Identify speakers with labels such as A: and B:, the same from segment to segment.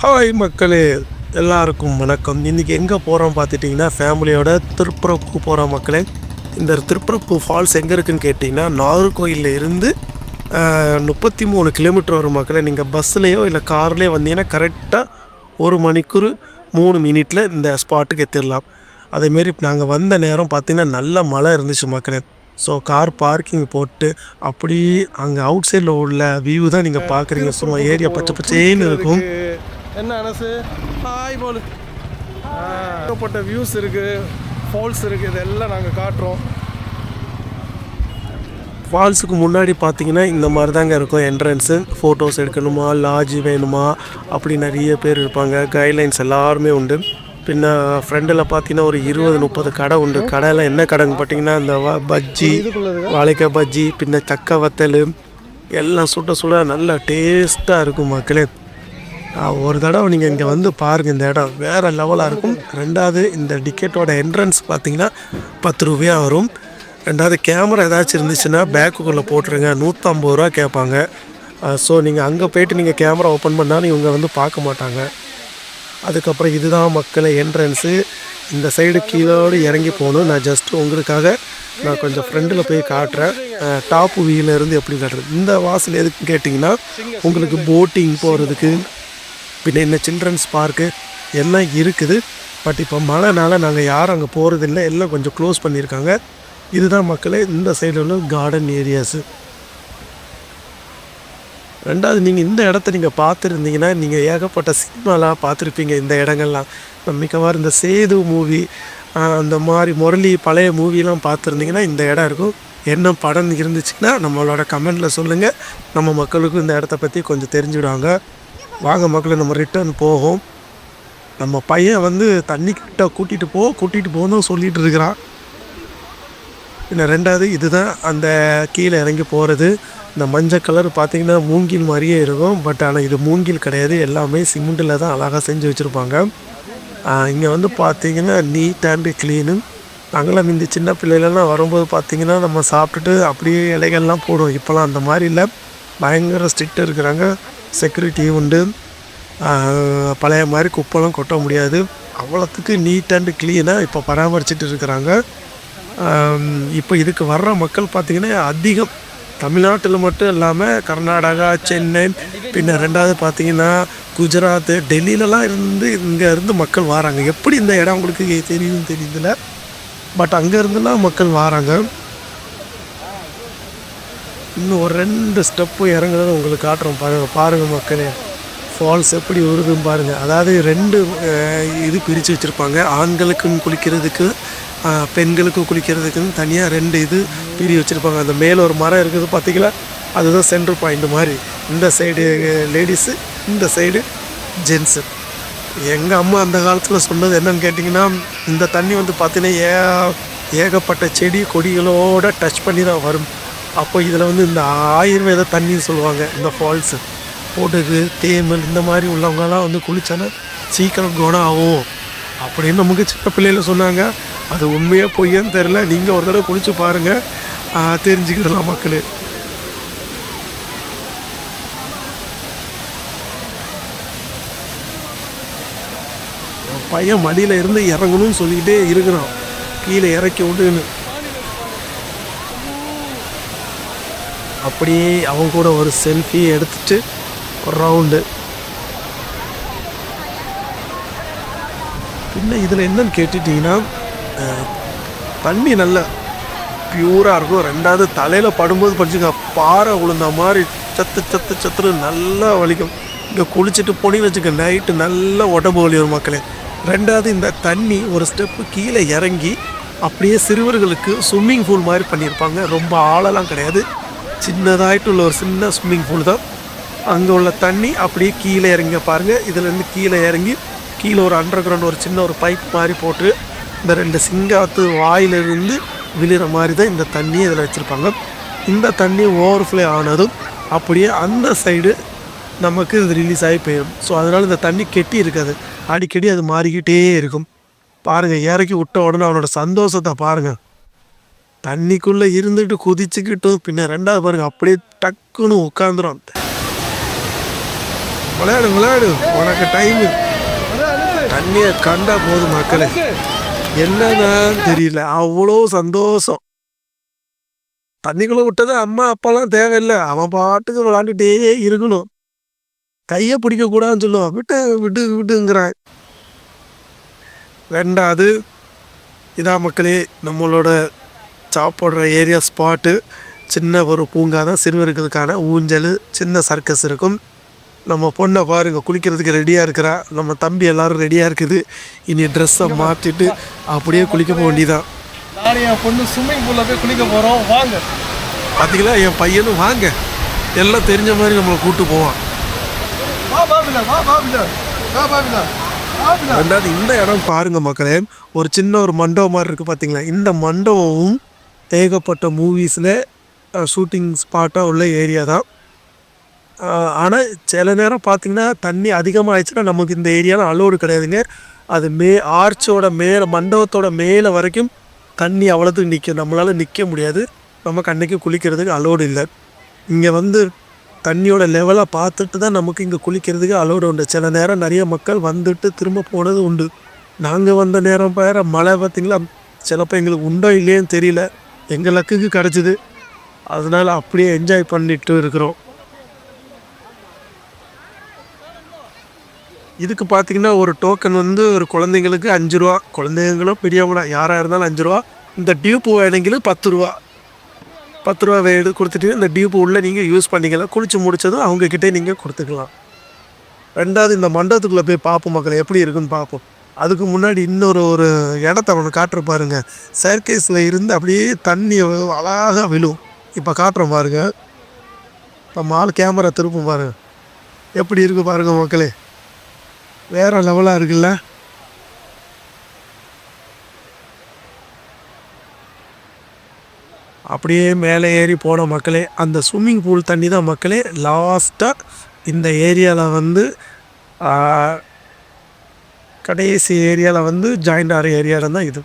A: Hi மக்களே, எல்லாருக்கும் வணக்கம். இன்றைக்கி எங்கே போகிறோம் பார்த்துட்டிங்கன்னா ஃபேமிலியோட திருப்பரப்பு போகிறோம் மக்களே. இந்த திருப்பரப்பு ஃபால்ஸ் எங்கே இருக்குதுன்னு கேட்டிங்கன்னா நாகர்கோயிலில் இருந்து 33 கிலோமீட்டர் வரும் மக்களே. நீங்கள் பஸ்ஸுலேயோ இல்லை கார்லேயோ வந்தீங்கன்னா கரெக்டாக 1 மணிக்கூர் 3 மினிட்டில் இந்த ஸ்பாட்டுக்கு எத்திடலாம். அதேமாரி நாங்கள் வந்த நேரம் பார்த்திங்கன்னா நல்ல மழை இருந்துச்சு மக்களே. ஸோ கார் பார்க்கிங் போட்டு அப்படி அங்கே அவுட் சைடில் உள்ள வியூ தான் நீங்கள் பார்க்குறீங்க. சும்மா ஏரியா பச்சை பச்சேன்னு இருக்கும்.
B: என்ன அனசு ஹாய் போல் ஏகப்பட்ட வியூஸ் இருக்குது, ஃபால்ஸ் இருக்குது, இதெல்லாம் நாங்கள் காட்டுறோம்.
A: ஃபால்ஸுக்கு முன்னாடி பார்த்தீங்கன்னா இந்த மாதிரி தாங்க இருக்கும் என்ட்ரன்ஸு. ஃபோட்டோஸ் எடுக்கணுமா, லாட்ஜ் வேணுமா, அப்படி நிறைய பேர் இருப்பாங்க. கைட்லைன்ஸ் எல்லாருமே உண்டு. பின்ன ஃப்ரெண்டில் பார்த்தீங்கன்னா ஒரு 20-30 கடை உண்டு. கடையில் என்ன கடைன்னு பார்த்தீங்கன்னா இந்த பஜ்ஜி, வாழைக்காய் பஜ்ஜி, பின்ன தக்க வத்தல் எல்லாம் சுட சுட நல்லா டேஸ்ட்டாக இருக்கும் மக்களே. ஒரு தடவை நீங்கள் இங்கே வந்து பாருங்கள், இந்த இடம் வேறு லெவலாக இருக்கும். ரெண்டாவது இந்த டிக்கெட்டோட என்ட்ரன்ஸ் பார்த்தீங்கன்னா 10 ரூபாயா வரும். ரெண்டாவது கேமரா ஏதாச்சும் இருந்துச்சுன்னா பேக்குக்குள்ளே போட்டுருங்க, 150 ரூபா கேட்பாங்க. ஸோ நீங்கள் அங்கே போய்ட்டு நீங்கள் கேமரா ஓப்பன் பண்ணாலும் இவங்க வந்து பார்க்க மாட்டாங்க. அதுக்கப்புறம் இதுதான் மக்களை என்ட்ரன்ஸு. இந்த சைடு கீழோடு இறங்கி போகணும். நான் ஜஸ்ட்டு உங்களுக்காக நான் கொஞ்சம் ஃப்ரெண்டில் போய் காட்டுறேன், டாப்பு வியூலேருந்து எப்படி காட்டுறது. இந்த வாசல் எதுக்கு கேட்டிங்கன்னா உங்களுக்கு போட்டிங் போகிறதுக்கு, பின்ன இந்த சில்ட்ரன்ஸ் பார்க்கு எல்லாம் இருக்குது. பட் இப்போ மழைனால நாங்கள் யாரும் அங்கே போகிறதில்லை, எல்லாம் கொஞ்சம் க்ளோஸ் பண்ணியிருக்காங்க. இதுதான் மக்களே இந்த சைடில் உள்ள கார்டன் ஏரியாஸு. ரெண்டாவது நீங்கள் இந்த இடத்த நீங்கள் பார்த்துருந்தீங்கன்னா நீங்கள் ஏகப்பட்ட சினிமாலாம் பார்த்துருப்பீங்க. இந்த இடங்கள்லாம் மிக்கவாறு இந்த சேது மூவி, அந்த மாதிரி முரளி பழைய மூவிலாம் பார்த்துருந்தீங்கன்னா இந்த இடம் இருக்கும். என்ன படம் இருந்துச்சுன்னா நம்மளோட கமெண்டில் சொல்லுங்கள், நம்ம மக்களுக்கும் இந்த இடத்த பற்றி கொஞ்சம் தெரிஞ்சுவிடுவாங்க. வாங்க மக்களை, நம்ம ரிட்டர்ன் போகும். நம்ம பையன் வந்து தண்ணிக்கிட்ட கூட்டிகிட்டு போகணும் சொல்லிகிட்டு இருக்கிறான். இன்னும் ரெண்டாவது இதுதான் அந்த கீழே இறங்கி போகிறது. இந்த மஞ்சள் கலர் பார்த்திங்கன்னா மூங்கில் மாதிரியே இருக்கும். பட் ஆனால் இது மூங்கில் கிடையாது, எல்லாமே சிமெண்டில் தான் அழகாக செஞ்சு வச்சுருப்பாங்க. இங்கே வந்து பார்த்திங்கன்னா நீட் அண்டு க்ளீனு. நாங்களாம் இந்த சின்ன பிள்ளைகளெல்லாம் வரும்போது பார்த்திங்கன்னா நம்ம சாப்பிட்டுட்டு அப்படியே இலைகள்லாம் போடுவோம். இப்போலாம் அந்த மாதிரி இல்லை, பயங்கர ஸ்ட்ரிக்டாக இருக்கிறாங்க. செக்யூரிட்டி உண்டு. பழைய மாதிரி குப்பைலாம் கொட்ட முடியாது. அவ்வளோத்துக்கு நீட் அண்டு க்ளீனாக இப்போ பராமரிச்சுட்டு இருக்கிறாங்க. இப்போ இதுக்கு வர்ற மக்கள் பார்த்திங்கன்னா அதிகம் தமிழ்நாட்டில் மட்டும் இல்லாமல் கர்நாடகா, சென்னை, பின்ன ரெண்டாவது பார்த்திங்கன்னா குஜராத், டெல்லியிலலாம் இங்கே இருந்து மக்கள் வராங்க. எப்படி இந்த இடம் உங்களுக்கு தெரியுதுல, பட் அங்கே இருந்துலாம் மக்கள் வராங்க. இன்னும் ஒரு 2 ஸ்டெப்பு இறங்குறது உங்களுக்கு காட்டுறோம் பாருங்கள் மக்களே. ஃபால்ஸ் எப்படி வருதுன்னு பாருங்கள். அதாவது 2 இது பிரித்து வச்சுருப்பாங்க. ஆண்களுக்கும் குளிக்கிறதுக்கு, பெண்களுக்கும் குளிக்கிறதுக்குன்னு தனியாக 2 இது பிரி வச்சுருப்பாங்க. அந்த மேலே ஒரு மரம் இருக்குது பார்த்திங்களா, அதுதான் சென்ட்ரல் பாயிண்ட் மாதிரி. இந்த சைடு லேடிஸு, இந்த சைடு ஜென்ஸு. எங்கள் அம்மா அந்த காலத்தில் சொன்னது என்னன்னு கேட்டிங்கன்னா, இந்த தண்ணி வந்து பார்த்திங்கன்னா ஏகப்பட்ட செடி கொடிகளோடு டச் பண்ணி தான் வரும். அப்போ இதில் வந்து இந்த ஆயுர்வேத தண்ணின்னு சொல்லுவாங்க. இந்த ஃபால்ஸு பொடுகு, தேமல் இந்த மாதிரி உள்ளவங்கலாம் வந்து குளித்தானா சீக்கிரம் குணம் ஆகும் அப்படின்னு நமக்கு சின்ன பிள்ளையில் சொன்னாங்க. அது உண்மையாக பொய்யான்னு தெரில. நீங்கள் ஒரு தடவை குளித்து பாருங்கள், தெரிஞ்சுக்கிடலாம் மக்களே. பையன் மடியில் இருந்து இறங்கணும்னு சொல்லிக்கிட்டே இருக்கிறான், கீழே இறக்கி விட்டுன்னு. அப்படியே அவங்க கூட ஒரு செல்ஃபி எடுத்துட்டு ஒரு ரவுண்டு. பின்ன இதில் என்னன்னு கேட்டுட்டிங்கன்னா தண்ணி நல்ல பியூராக இருக்கும். ரெண்டாவது தலையில் படும்போது படிச்சுங்க பாறை விழுந்த மாதிரி சத்துரு நல்லா வலிக்கும். இங்கே குளிச்சுட்டு போனீங்கன்னு வச்சுக்க நைட்டு நல்லா உடம்பு வலி வரும் மக்களே. ரெண்டாவது இந்த தண்ணி ஒரு ஸ்டெப்பு கீழே இறங்கி அப்படியே சிறுவர்களுக்கு ஸ்விம்மிங் பூல் மாதிரி பண்ணியிருப்பாங்க. ரொம்ப ஆழலாம் கிடையாது, சின்னதாயிட்டு உள்ள ஒரு சின்ன ஸ்விம்மிங் பூல் தான். அங்கே உள்ள தண்ணி அப்படியே கீழே இறங்க பாருங்கள். இதுலேருந்து கீழே இறங்கி கீழே ஒரு அண்டர் கிரவுண்ட் ஒரு சின்ன ஒரு பைப் மாதிரி போட்டு இந்த 2 சிங்காத்து வாயிலிருந்து விழுற மாதிரி தான் இந்த தண்ணியை இதில் வச்சுருப்பாங்க. இந்த தண்ணி ஓவர்ஃப்ளோ ஆனதும் அப்படியே அந்த சைடு நமக்கு இது ரிலீஸ் ஆகி போயிடும். ஸோ அதனால் இந்த தண்ணி கெட்டி இருக்காது, அடிக்கடி அது மாறிக்கிட்டே இருக்கும். பாருங்கள், இறக்கி விட்ட உடனே அவனோட சந்தோஷத்தை பாருங்கள். தண்ணிக்குள்ளே இருந்துட்டு குதிச்சுக்கிட்டும். பின்ன ரெண்டாவது பாருங்கள் அப்படியே டக்குன்னு உட்காந்துரும். விளையாடு விளையாடு, உனக்கு டைமு. தண்ணியை கண்டா போதும் மக்களே, என்னதான் தெரியல, அவ்வளோ சந்தோஷம். தண்ணிக்குள்ள விட்டது அம்மா அப்பாலாம் தேவையில்லை, அவன் பாட்டுக்கு விளாண்டுட்டே இருக்கணும். கையை பிடிக்க கூடாதுன்னு சொல்லுவான், விட்டு விட்டு விட்டுங்கிறான். ரெண்டாவது இதான் மக்களே நம்மளோட சாப்பிட்ற ஏரியா ஸ்பாட்டு. சின்ன ஒரு பூங்கா தான், சிறுவர்களுக்கான ஊஞ்சல், சின்ன சர்க்கஸ் இருக்கும். நம்ம பொண்ணை பாருங்க குளிக்கிறதுக்கு ரெடியாக இருக்கிறா, நம்ம தம்பி எல்லோரும் ரெடியாக இருக்குது. இனி ட்ரெஸ்ஸை மாற்றிட்டு அப்படியே குளிக்க போக வேண்டியதான்.
B: நானும் என் பொண்ணு ஸ்விம்மிங் பூலில் போய் குளிக்க போகிறோம், வாங்க.
A: பார்த்தீங்களா, என் பையனும் வாங்க, எல்லாம் தெரிஞ்ச மாதிரி நம்மளை கூப்பிட்டு போவான். ரெண்டாவது இந்த இடம் பாருங்க மக்களே, ஒரு சின்ன ஒரு மண்டபம் மாதிரி இருக்குது பார்த்தீங்களா. இந்த மண்டபமும் ஏகப்பட்ட மூவிஸில் ஷூட்டிங் ஸ்பாட்டாக உள்ள ஏரியா தான். ஆனால் சில நேரம் பார்த்திங்கன்னா தண்ணி அதிகமாக ஆயிடுச்சுன்னா நமக்கு இந்த ஏரியாவில் அலோடு கிடையாதுங்க. அது ஆர்ச்சோட மேலே, மண்டபத்தோட மேலே வரைக்கும் தண்ணி அவ்வளோத்துக்கு நிற்கும், நம்மளால் நிற்க முடியாது. நமக்கு அன்றைக்கி குளிக்கிறதுக்கு அலோடு இல்லை. இங்கே வந்து தண்ணியோட லெவலை பார்த்துட்டு தான் நமக்கு இங்கே குளிக்கிறதுக்கு அலோடு உண்டு. சில நேரம் நிறைய மக்கள் வந்துட்டு திரும்ப போனது உண்டு. நாங்கள் வந்த நேரம் வேறு மழை பார்த்திங்களா, சிலப்போ எங்களுக்கு உண்டோ இல்லையேன்னு தெரியல, எங்கள் லக்குக்கு கிடச்சிது. அதனால் அப்படியே என்ஜாய் பண்ணிட்டு இருக்கிறோம். இதுக்கு பார்த்திங்கன்னா ஒரு டோக்கன் வந்து ஒரு குழந்தைங்களுக்கு 5 ரூபா, குழந்தைங்களும் பெரியவங்களா யாராக இருந்தாலும் 5 ரூபா. இந்த டியூப்பு வேணுங்களும் 10 ரூபா. 10 ரூபா கொடுத்துட்டு இந்த டியூப்பு உள்ளே நீங்கள் யூஸ் பண்ணிக்கலாம். குளிச்சு முடித்ததும் அவங்கக்கிட்டே நீங்கள் கொடுத்துக்கலாம். ரெண்டாவது இந்த மண்டபத்துக்குள்ளே போய் பார்ப்போம் மக்களை, எப்படி இருக்குன்னு பார்ப்போம். அதுக்கு முன்னாடி ஒரு இடத்த அவனை காட்டுற பாருங்க. சர்க்கேஸில் இருந்து அப்படியே தண்ணி அழகாக விழும். இப்போ காட்டுறோம் பாருங்க, நம்ம ஆள் கேமரா திருப்பும் பாருங்க, எப்படி இருக்கு பாருங்க மக்களே, வேற லெவலாக இருக்குல்ல. அப்படியே மேலே ஏறி போன மக்களே, அந்த ஸ்விம்மிங் பூல் தண்ணி தான் மக்களே லாஸ்ட்டாக இந்த ஏரியாவில் வந்து கடைசி ஏரியாவில் வந்து ஜாயிண்ட் ஆகிற ஏரியாவில் தான் இது.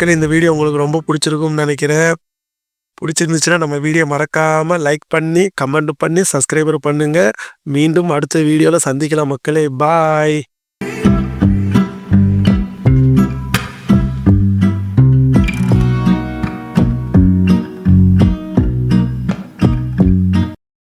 A: மக்களே, இந்த வீடியோ உங்களுக்கு ரொம்ப பிடிச்சிருக்கும்னு நினைக்கிறேன். பிடிச்சிருந்துச்சுன்னா நம்ம வீடியோ மறக்காமல் லைக் பண்ணி கமெண்ட் பண்ணி சப்ஸ்கிரைபர் பண்ணுங்கள். மீண்டும் அடுத்த வீடியோவில் சந்திக்கலாம் மக்களே. பாய்.